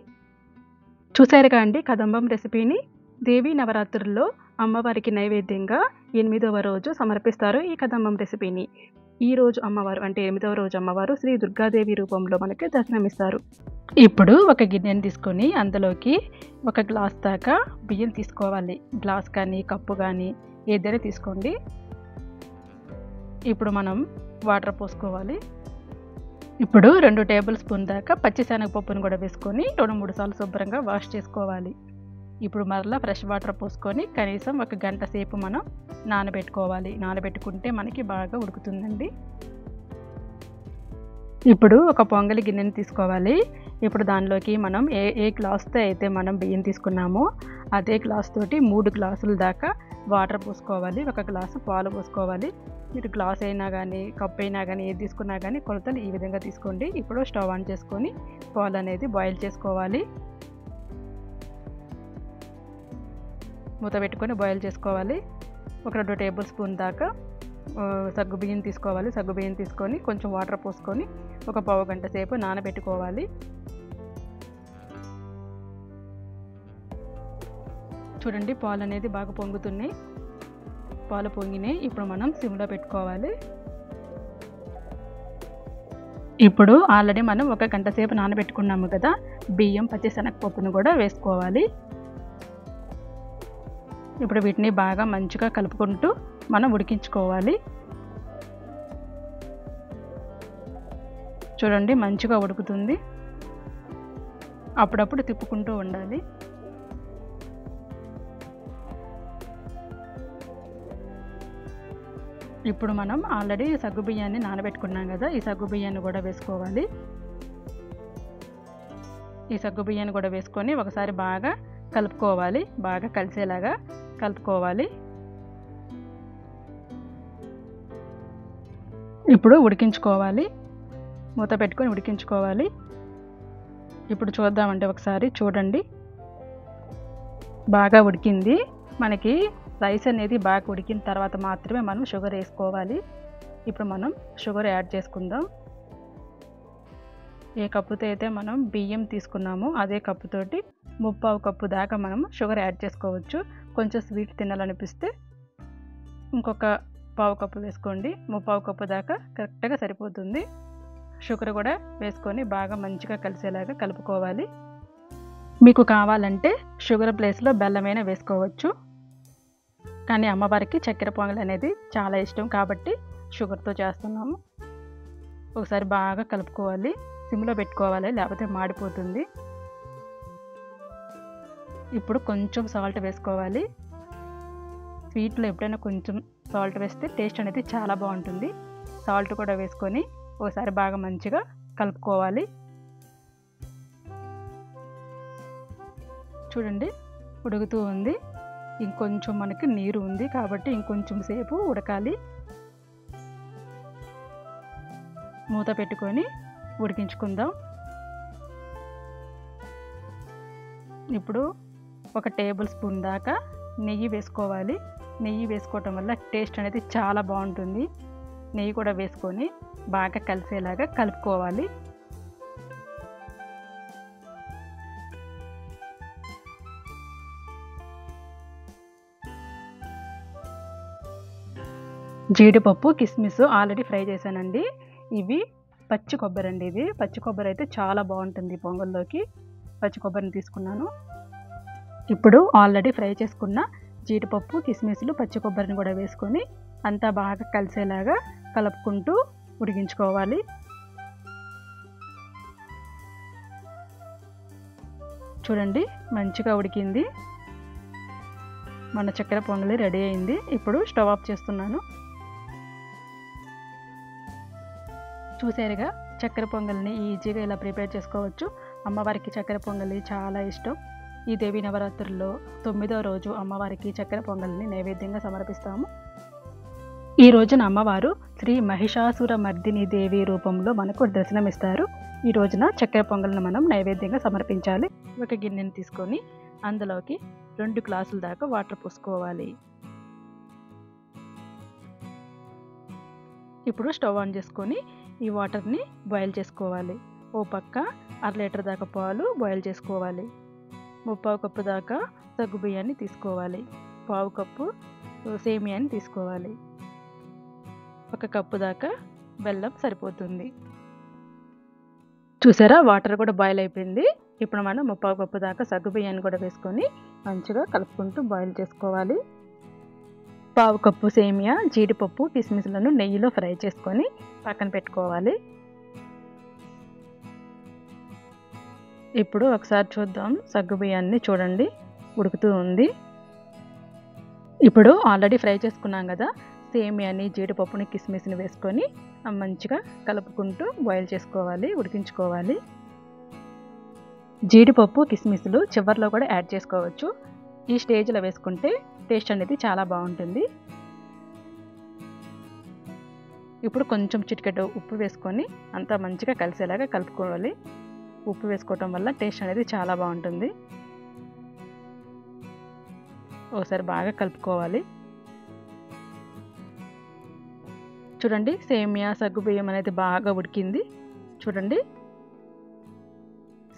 చూసారుగా అండి కదంబం రెసిపీని. దేవీ నవరాత్రుల్లో అమ్మవారికి నైవేద్యంగా 8వ రోజు సమర్పిస్తారు ఈ కదంబం రెసిపీని. ఈ రోజు అమ్మవారు అంటే 8వ రోజు అమ్మవారు శ్రీ దుర్గాదేవి రూపంలో మనకి దర్శనమిస్తారు. ఇప్పుడు ఒక గిన్నెని తీసుకొని అందులోకి 1 గ్లాస్ దాకా బియ్యం తీసుకోవాలి. గ్లాస్ కానీ కప్పు కానీ ఏదైనా తీసుకోండి. ఇప్పుడు మనం వాటర్ పోసుకోవాలి. ఇప్పుడు 2 టేబుల్ స్పూన్ దాకా పచ్చిశనగపప్పును కూడా వేసుకొని 2-3 సార్లు శుభ్రంగా వాష్ చేసుకోవాలి. ఇప్పుడు మరలా ఫ్రెష్ వాటర్ పోసుకొని కనీసం 1 గంట సేపు మనం నానబెట్టుకోవాలి. నానబెట్టుకుంటే మనకి బాగా ఉడుకుతుందండి. ఇప్పుడు ఒక పొంగలి గిన్నెని తీసుకోవాలి. ఇప్పుడు దానిలోకి మనం ఏ గ్లాస్తో అయితే మనం బియ్యం తీసుకున్నామో అదే గ్లాస్ తోటి 3 గ్లాసుల దాకా వాటర్ పోసుకోవాలి. 1 గ్లాసు పాలు పోసుకోవాలి. మీరు గ్లాస్ అయినా కానీ కప్ అయినా కానీ ఏది తీసుకున్నా కానీ కొలతలు ఈ విధంగా తీసుకోండి. ఇప్పుడు స్టవ్ ఆన్ చేసుకొని పాలు అనేది బాయిల్ చేసుకోవాలి. మూత పెట్టుకొని బాయిల్ చేసుకోవాలి. ఒక 2 టేబుల్ స్పూన్ దాకా సగ్గుబియ్యం తీసుకోవాలి. సగ్గుబియ్యం తీసుకొని కొంచెం వాటర్ పోసుకొని ఒక పావు గంట సేపు నానబెట్టుకోవాలి. చూడండి, పాలు అనేది బాగా పొంగుతున్నాయి. పాలు పొంగినాయి. ఇప్పుడు మనం సిమ్లో పెట్టుకోవాలి. ఇప్పుడు ఆల్రెడీ మనం 1 గంట సేపు నానబెట్టుకున్నాము కదా బియ్యం, పచ్చిశనగపప్పును కూడా వేసుకోవాలి. ఇప్పుడు వీటిని బాగా మంచిగా కలుపుకుంటూ మనం ఉడికించుకోవాలి. చూడండి, మంచిగా ఉడుకుతుంది. అప్పుడప్పుడు తిప్పుకుంటూ ఉండాలి. ఇప్పుడు మనం ఆల్రెడీ సగ్గుబియ్యాన్ని నానబెట్టుకున్నాం కదా ఈ సగ్గుబియ్యాన్ని కూడా వేసుకోవాలి. ఈ సగ్గుబియ్యాన్ని కూడా వేసుకొని ఒకసారి బాగా కలుపుకోవాలి. బాగా కలిసేలాగా కలుపుకోవాలి. ఇప్పుడు ఉడికించుకోవాలి. మూత పెట్టుకొని ఉడికించుకోవాలి. ఇప్పుడు చూద్దామంటే ఒకసారి చూడండి, బాగా ఉడికింది. మనకి రైస్ అనేది బాగా ఉడికిన తర్వాత మాత్రమే మనం షుగర్ వేసుకోవాలి. ఇప్పుడు మనం షుగర్ యాడ్ చేసుకుందాం. ఏ కప్పుతో అయితే మనం బియ్యం తీసుకున్నామో అదే కప్పుతోటి 3/4 కప్పు దాకా మనం షుగర్ యాడ్ చేసుకోవచ్చు. కొంచెం స్వీట్ తినాలనిపిస్తే ఇంకొక 1/4 కప్పు వేసుకోండి. 3/4 కప్పు దాకా కరెక్ట్గా సరిపోతుంది. షుగర్ కూడా వేసుకొని బాగా మంచిగా కలిసేలాగా కలుపుకోవాలి. మీకు కావాలంటే షుగర్ ప్లేస్లో బెల్లమైనా వేసుకోవచ్చు. కానీ అమ్మవారికి చక్కెర పొంగల్ అనేది చాలా ఇష్టం కాబట్టి షుగర్తో చేస్తున్నాము. ఒకసారి బాగా కలుపుకోవాలి. సిమ్లో పెట్టుకోవాలి, లేకపోతే మాడిపోతుంది. ఇప్పుడు కొంచెం సాల్ట్ వేసుకోవాలి. స్వీట్లో ఎప్పుడైనా కొంచెం సాల్ట్ వేస్తే టేస్ట్ అనేది చాలా బాగుంటుంది. సాల్ట్ కూడా వేసుకొని ఒకసారి బాగా మంచిగా కలుపుకోవాలి. చూడండి ఉడుకుతూ ఉంది. ఇంకొంచెం మనకి నీరు ఉంది కాబట్టి ఇంకొంచెం సేపు ఉడకాలి. మూత పెట్టుకొని ఉడికించుకుందాం. ఇప్పుడు 1 టేబుల్ స్పూన్ దాకా నెయ్యి వేసుకోవాలి. నెయ్యి వేసుకోవటం వల్ల టేస్ట్ అనేది చాలా బాగుంటుంది. నెయ్యి కూడా వేసుకొని బాగా కలిసేలాగా కలుపుకోవాలి. జీడిపప్పు కిస్మిస్ ఆల్రెడీ ఫ్రై చేశానండి. ఇవి పచ్చి కొబ్బరి అండి. ఇది పచ్చి కొబ్బరి అయితే చాలా బాగుంటుంది పొంగల్లోకి. పచ్చి కొబ్బరిని తీసుకున్నాను. ఇప్పుడు ఆల్రెడీ ఫ్రై చేసుకున్న జీడిపప్పు కిస్మిస్లు పచ్చి కొబ్బరిని కూడా వేసుకొని అంతా బాగా కలిసేలాగా కలుపుకుంటూ ఉడికించుకోవాలి. చూడండి మంచిగా ఉడికింది. మన చక్కెర పొంగలి రెడీ అయింది. ఇప్పుడు స్టవ్ ఆఫ్ చేస్తున్నాను. చూసారుగా చక్కెర పొంగల్ని ఈజీగా ఇలా ప్రిపేర్ చేసుకోవచ్చు. అమ్మవారికి చక్కెర పొంగలి చాలా ఇష్టం. ఈ దేవి నవరాత్రుల్లో 9వ రోజు అమ్మవారికి చక్కెర పొంగల్ని నైవేద్యంగా సమర్పిస్తాము. ఈ రోజున అమ్మవారు శ్రీ మహిషాసుర మర్దిని దేవి రూపంలో మనకు దర్శనమిస్తారు. ఈ రోజున చక్కెర పొంగల్ని మనం నైవేద్యంగా సమర్పించాలి. ఒక గిన్నెని తీసుకొని అందులోకి 2 గ్లాసుల దాకా వాటర్ పోసుకోవాలి. ఇప్పుడు స్టవ్ ఆన్ చేసుకొని ఈ వాటర్ని బాయిల్ చేసుకోవాలి. ఓ పక్క 1/2 లీటర్ దాకా పాలు బాయిల్ చేసుకోవాలి. 3/4 కప్పు దాకా సగ్గు బియ్యాన్ని తీసుకోవాలి. 1/4 కప్పు సేమియాని తీసుకోవాలి. 1 కప్పు దాకా బెల్లం సరిపోతుంది. చూసారా వాటర్ కూడా బాయిల్ అయిపోయింది. ఇప్పుడు మనం 3/4 కప్పు దాకా సగ్గు బియ్యాన్ని కూడా వేసుకొని మంచిగా కలుపుకుంటూ బాయిల్ చేసుకోవాలి. 1/4 కప్పు సేమియా జీడిపప్పు కిస్మిస్లను నెయ్యిలో ఫ్రై చేసుకొని పక్కన పెట్టుకోవాలి. ఇప్పుడు ఒకసారి చూద్దాం. సగ్గు బియ్యాన్ని చూడండి ఉడుకుతూ ఉంది. ఇప్పుడు ఆల్రెడీ ఫ్రై చేసుకున్నాం కదా సేమియాని జీడిపప్పుని కిస్మిస్ని వేసుకొని మంచిగా కలుపుకుంటూ బాయిల్ చేసుకోవాలి, ఉడికించుకోవాలి. జీడిపప్పు కిస్మిస్లు చివర్లో కూడా యాడ్ చేసుకోవచ్చు. ఈ స్టేజ్లో వేసుకుంటే టేస్ట్ అనేది చాలా బాగుంటుంది. ఇప్పుడు కొంచెం చిటికెడు ఉప్పు వేసుకొని అంతా మంచిగా కలిసేలాగా కలుపుకోవాలి. ఉప్పు వేసుకోవటం వల్ల టేస్ట్ అనేది చాలా బాగుంటుంది. ఒకసారి బాగా కలుపుకోవాలి. చూడండి సేమియా సగ్గుబియ్యం అనేది బాగా ఉడికింది. చూడండి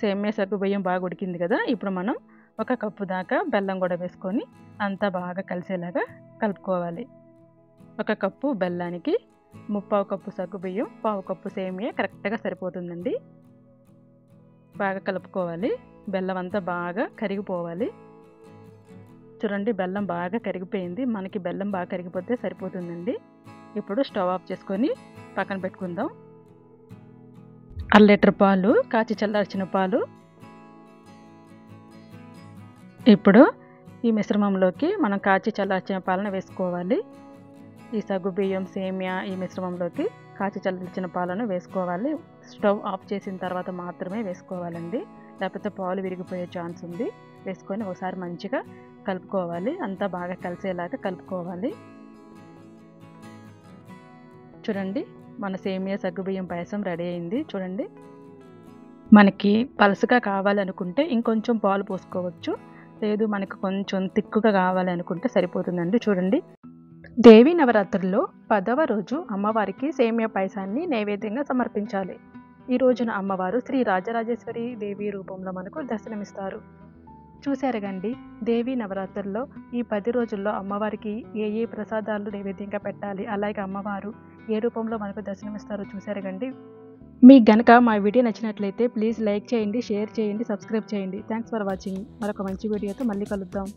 సేమియా సగ్గుబియ్యం బాగా ఉడికింది కదా. ఇప్పుడు మనం 1 కప్పు దాకా బెల్లం కూడా వేసుకొని అంతా బాగా కలిసేలాగా కలుపుకోవాలి. 1 కప్పు బెల్లానికి 3/4 కప్పు సగ్గుబియ్యం 1/4 కప్పు సేమియా కరెక్ట్గా సరిపోతుందండి. బాగా కలుపుకోవాలి. బెల్లం అంతా బాగా కరిగిపోవాలి. చూడండి బెల్లం బాగా కరిగిపోయింది. మనకి బెల్లం బాగా కరిగిపోతే సరిపోతుందండి. ఇప్పుడు స్టవ్ ఆఫ్ చేసుకొని పక్కన పెట్టుకుందాం. 1/2 లీటర్ పాలు కాచి చల్లార్చిన పాలు. ఇప్పుడు ఈ మిశ్రమంలోకి మనం కాచి చల్లార్చిన పాలను వేసుకోవాలి. ఈ సగ్గుబియ్యం సేమియా ఈ మిశ్రమంలోకి కాచి చల్లార్చిన పాలను వేసుకోవాలి. స్టవ్ ఆఫ్ చేసిన తర్వాత మాత్రమే వేసుకోవాలండి, లేకపోతే పాలు విరిగిపోయే ఛాన్స్ ఉంది. వేసుకొని ఒకసారి మంచిగా కలుపుకోవాలి. అంతా బాగా కలిసేలాగా కలుపుకోవాలి. చూడండి మన సేమియా సగ్గుబియ్యం పాయసం రెడీ అయింది. చూడండి మనకి పలుసుగా కావాలనుకుంటే ఇంకొంచెం పాలు పోసుకోవచ్చు. లేదు మనకు కొంచెం తిక్కుగా కావాలనుకుంటే సరిపోతుందండి. చూడండి దేవి నవరాత్రుల్లో 10వ రోజు అమ్మవారికి సేమియా పాయసాన్ని నైవేద్యంగా సమర్పించాలి. ఈ రోజున అమ్మవారు శ్రీ రాజరాజేశ్వరి దేవి రూపంలో మనకు దర్శనమిస్తారు. చూశారుగండి దేవి నవరాత్రుల్లో ఈ 10 రోజుల్లో అమ్మవారికి ఏ ప్రసాదాలు నైవేద్యంగా పెట్టాలి, అలాగే అమ్మవారు ఏ రూపంలో మనకు దర్శనమిస్తారో చూశారుగండి. మీకు గనక మా వీడియో నచ్చినట్లయితే ప్లీజ్ లైక్ చేయండి, షేర్ చేయండి, సబ్స్క్రైబ్ చేయండి. Thanks for watching. మరొక మంచి వీడియోతో మళ్ళీ కలుద్దాం.